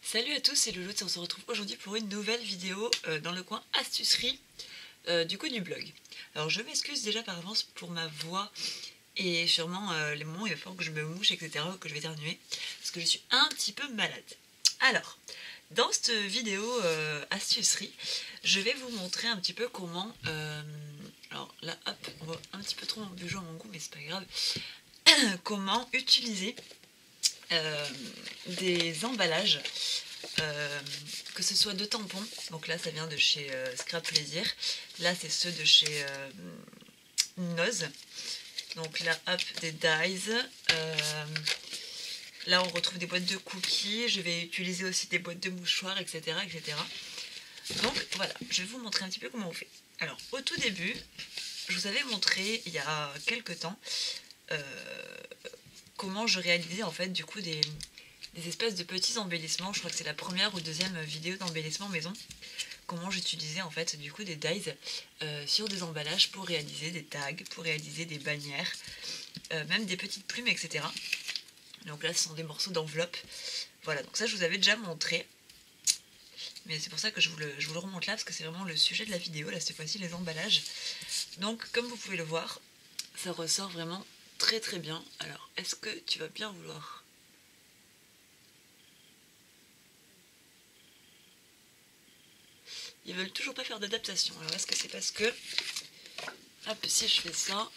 Salut à tous, c'est Loulou, on se retrouve aujourd'hui pour une nouvelle vidéo dans le coin astucerie du coup du blog. Alors je m'excuse déjà par avance pour ma voix et sûrement les moments où il va falloir que je me mouche, etc., ou que je vais éternuer, parce que je suis un petit peu malade. Alors, dans cette vidéo astucerie, je vais vous montrer un petit peu comment... alors là, hop, on voit un petit peu trop mon bijou à mon goût, mais c'est pas grave. Comment utiliser des emballages, que ce soit de tampons, donc là ça vient de chez Scrap Plaisir, là c'est ceux de chez Nose, donc là hop, des dies, là on retrouve des boîtes de cookies, je vais utiliser aussi des boîtes de mouchoirs, etc., etc. Donc voilà, je vais vous montrer un petit peu comment on fait. Alors au tout début, je vous avais montré il y a quelques temps comment je réalisais en fait du coup des espèces de petits embellissements. Je crois que c'est la première ou deuxième vidéo d'embellissement maison. Comment j'utilisais en fait du coup des dies sur des emballages pour réaliser des tags, pour réaliser des bannières, même des petites plumes, etc. Donc là ce sont des morceaux d'enveloppe. Voilà, donc ça je vous avais déjà montré. Mais c'est pour ça que je vous le remonte là, parce que c'est vraiment le sujet de la vidéo, là cette fois-ci les emballages. Donc comme vous pouvez le voir, ça ressort vraiment très très bien. Alors est-ce que tu vas bien vouloir... Ils veulent toujours pas faire d'adaptation. Alors est-ce que c'est parce que... Hop, si je fais ça...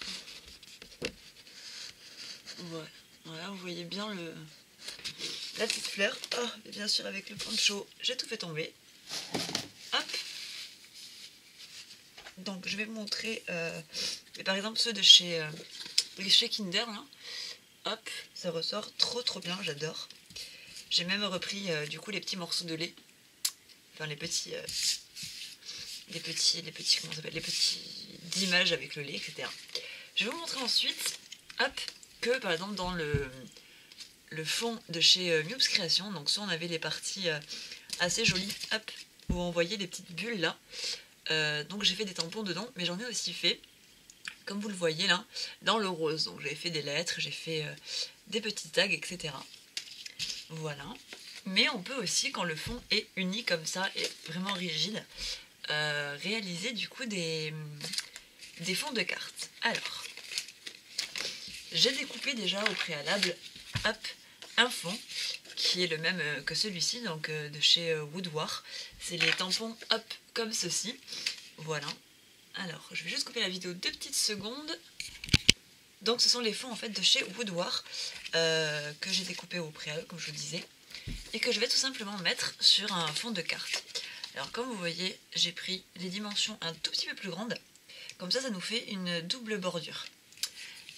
Ouais. Voilà, vous voyez bien la petite fleur. Oh, et bien sûr avec le poncho, j'ai tout fait tomber. Hop. Donc je vais vous montrer... par exemple ceux de chez Kinder, là. Hop, ça ressort trop bien, j'adore. J'ai même repris du coup les petits morceaux de lait. Enfin les petits... comment ça s'appelle, les petits images avec le lait, etc. Je vais vous montrer ensuite, hop, que par exemple dans le fond de chez Mewps Création, donc soit on avait les parties assez jolies, hop, où on voyait les petites bulles là. Donc j'ai fait des tampons dedans, mais j'en ai aussi fait, comme vous le voyez là, dans le rose. Donc j'ai fait des lettres, j'ai fait des petits tags, etc. Voilà. Mais on peut aussi, quand le fond est uni comme ça et vraiment rigide, réaliser du coup des fonds de cartes. Alors, j'ai découpé déjà au préalable, hop, un fond qui est le même que celui-ci, donc de chez Woodwar. C'est les tampons, hop, comme ceci. Voilà. Alors, je vais juste couper la vidéo 2 petites secondes. Donc, ce sont les fonds en fait de chez Woodwar que j'ai découpé au préalable, comme je vous disais, et que je vais tout simplement mettre sur un fond de carte. Alors comme vous voyez, j'ai pris les dimensions un tout petit peu plus grandes, comme ça nous fait une double bordure.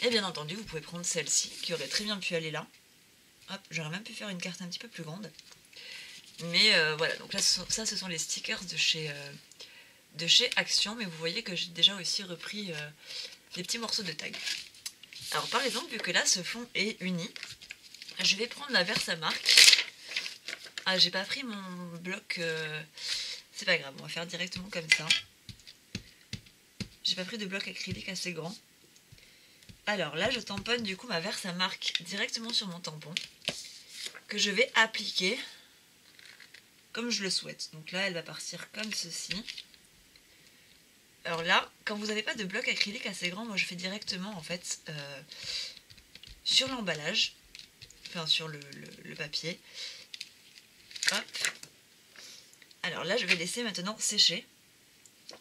Et bien entendu, vous pouvez prendre celle-ci, qui aurait très bien pu aller là. Hop, j'aurais même pu faire une carte un petit peu plus grande. Mais voilà, donc là, ça ce sont les stickers de chez Action, mais vous voyez que j'ai déjà aussi repris des petits morceaux de tag. Alors par exemple, vu que là, ce fond est uni, je vais prendre la Versamark. Ah, j'ai pas pris mon bloc... c'est pas grave, on va faire directement comme ça. J'ai pas pris de bloc acrylique assez grand. Alors là, je tamponne du coup ma Versamark directement sur mon tampon, que je vais appliquer comme je le souhaite. Donc là, elle va partir comme ceci. Alors là, quand vous n'avez pas de bloc acrylique assez grand, moi je fais directement en fait sur l'emballage, enfin sur le papier. Hop. Alors là, je vais laisser maintenant sécher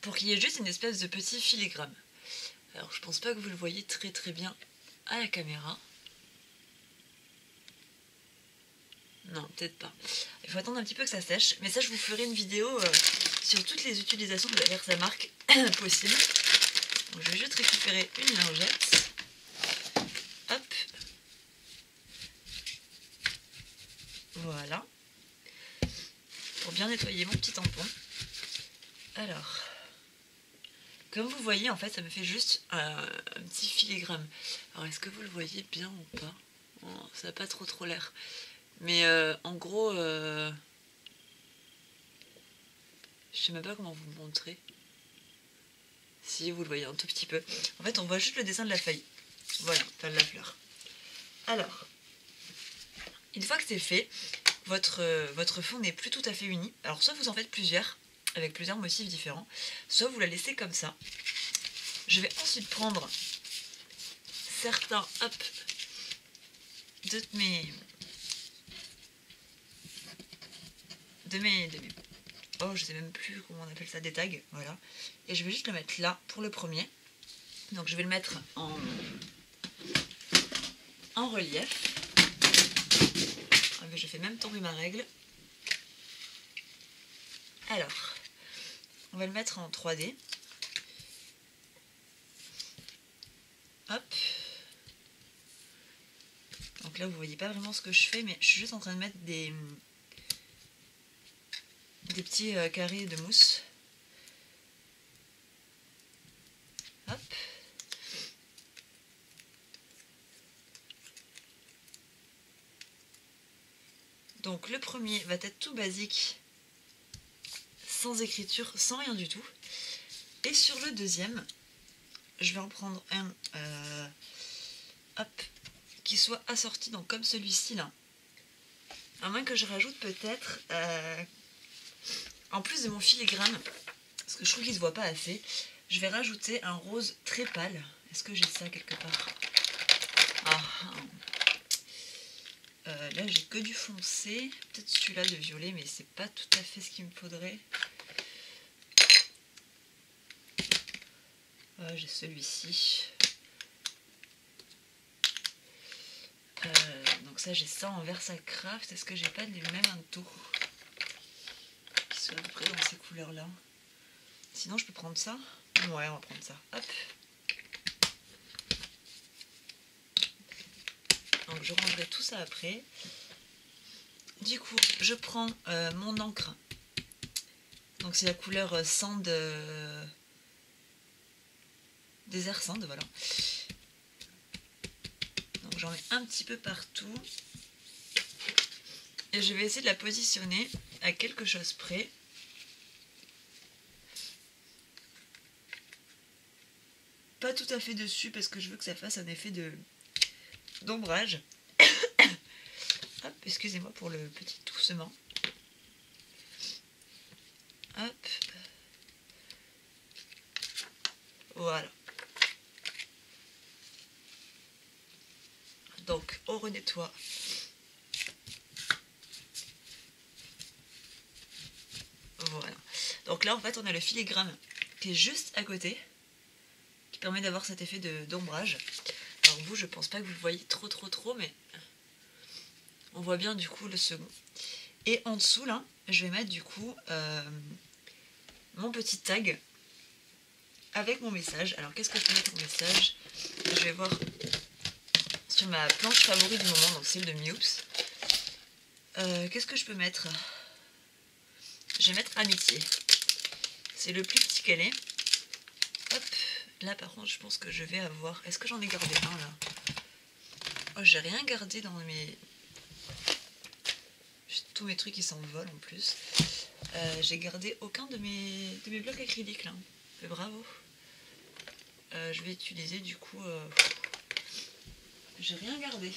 pour qu'il y ait juste une espèce de petit filigrane. Alors, je pense pas que vous le voyez très bien à la caméra. Non, peut-être pas. Il faut attendre un petit peu que ça sèche. Mais ça, je vous ferai une vidéo sur toutes les utilisations de la Versamark possibles. Donc, je vais juste récupérer une lingette. Hop. Voilà. Pour bien nettoyer mon petit tampon. Alors, comme vous voyez, en fait, ça me fait juste un petit filigrane. Alors, est-ce que vous le voyez bien ou pas? Oh, ça n'a pas trop l'air. Mais en gros, je sais même pas comment vous le montrer. Si, vous le voyez un tout petit peu. En fait, on voit juste le dessin de la feuille. Voilà, enfin de la fleur. Alors, une fois que c'est fait, votre fond n'est plus tout à fait uni. Alors soit vous en faites plusieurs, avec plusieurs motifs différents, soit vous la laissez comme ça. Je vais ensuite prendre certains, hop, de mes oh, je sais même plus comment on appelle ça, des tags, voilà. Et je vais juste le mettre là pour le premier. Donc je vais le mettre en relief. Je fais même tomber ma règle. Alors, on va le mettre en 3D. Hop. Donc là, vous voyez pas vraiment ce que je fais, mais je suis juste en train de mettre des petits carrés de mousse. Hop. Donc le premier va être tout basique, sans écriture, sans rien du tout. Et sur le deuxième, je vais en prendre un hop, qui soit assorti, donc comme celui-ci là. À moins que je rajoute peut-être, en plus de mon filigrane, parce que je trouve qu'il ne se voit pas assez, je vais rajouter un rose très pâle. Est-ce que j'ai ça quelque part? Là j'ai que du foncé, peut-être celui-là de violet, mais c'est pas tout à fait ce qu'il me faudrait. J'ai celui-ci. Donc ça, j'ai ça en VersaCraft. Est-ce que j'ai pas les mêmes Manto qui sont à peu près dans ces couleurs-là? Sinon, je peux prendre ça. Ouais, on va prendre ça. Hop. Donc je rangerai tout ça après. Du coup, je prends mon encre. Donc c'est la couleur sand, désert sand, voilà. Donc j'en mets un petit peu partout. Et je vais essayer de la positionner à quelque chose près. Pas tout à fait dessus parce que je veux que ça fasse un effet d'ombrage. Hop, excusez-moi pour le petit toussement. Hop. Voilà. Donc, on renettoie. Voilà. Donc là, en fait, on a le filigrane qui est juste à côté, qui permet d'avoir cet effet d'ombrage. Alors vous, je pense pas que vous le voyez trop, mais on voit bien du coup le second. Et en dessous, là, je vais mettre du coup mon petit tag avec mon message. Alors, qu'est-ce que je peux mettre en message? Je vais voir sur ma planche favorite du moment, donc celle de Mewps. Qu'est-ce que je peux mettre? Je vais mettre amitié. C'est le plus petit qu'elle est. Hop. Là, par contre, je pense que je vais avoir... Est-ce que j'en ai gardé un, là? Oh, j'ai rien gardé dans mes... Tous mes trucs, ils s'envolent, en plus. J'ai gardé aucun de mes blocs acryliques, là. Mais bravo. Je vais utiliser, du coup... J'ai rien gardé.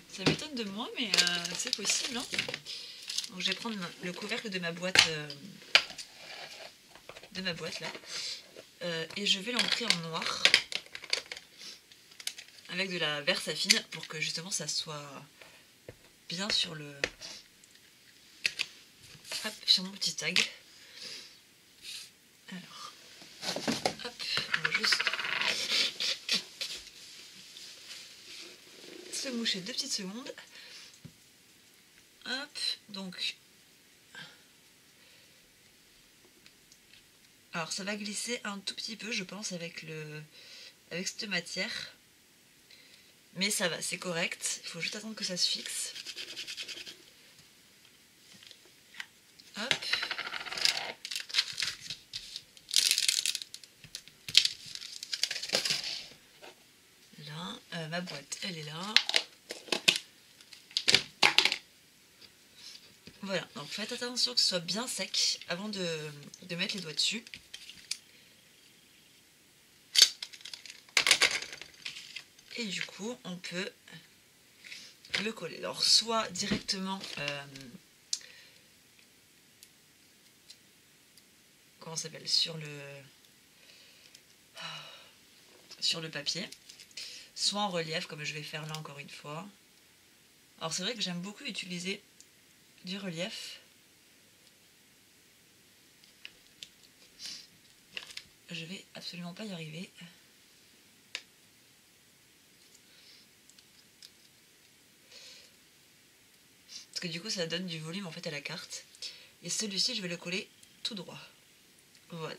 Ça m'étonne de moi, mais c'est possible, hein. Donc, je vais prendre le couvercle de ma boîte... là. Et je vais l'ancrer en noir avec de la Versafine pour que justement ça soit bien sur le... Hop, sur mon petit tag. Alors, hop, on va juste se moucher 2 petites secondes. Hop, donc... Alors ça va glisser un tout petit peu, je pense, avec cette matière. Mais ça va, c'est correct. Il faut juste attendre que ça se fixe. Hop. Là, ma boîte, elle est là. Voilà, donc faites attention que ce soit bien sec avant de mettre les doigts dessus. Et du coup, on peut le coller. Alors soit directement comment ça s'appelle, sur le papier, soit en relief comme je vais faire là encore une fois. Alors c'est vrai que j'aime beaucoup utiliser du relief. Je vais absolument pas y arriver. Parce que du coup ça donne du volume en fait à la carte. Et celui-ci je vais le coller tout droit. Voilà.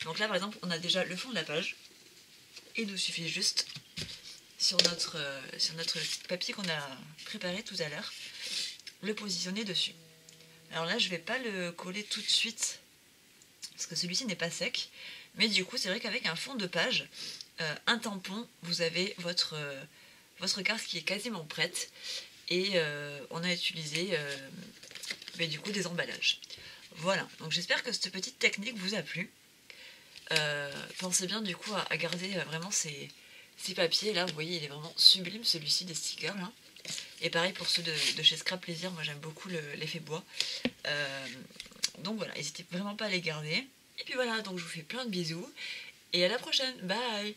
Donc là par exemple on a déjà le fond de la page. Il nous suffit juste sur notre papier qu'on a préparé tout à l'heure, le positionner dessus. Alors là je vais pas le coller tout de suite parce que celui-ci n'est pas sec. Mais du coup c'est vrai qu'avec un fond de page, un tampon, vous avez votre carte qui est quasiment prête. Et on a utilisé mais du coup des emballages. Voilà, donc j'espère que cette petite technique vous a plu. Pensez bien du coup à garder vraiment ces papiers là, vous voyez il est vraiment sublime celui-ci des stickers là. Et pareil pour ceux de chez Scrap Plaisir, moi j'aime beaucoup l'effet bois. Donc voilà, n'hésitez vraiment pas à les garder. Et puis voilà, donc je vous fais plein de bisous et à la prochaine, bye.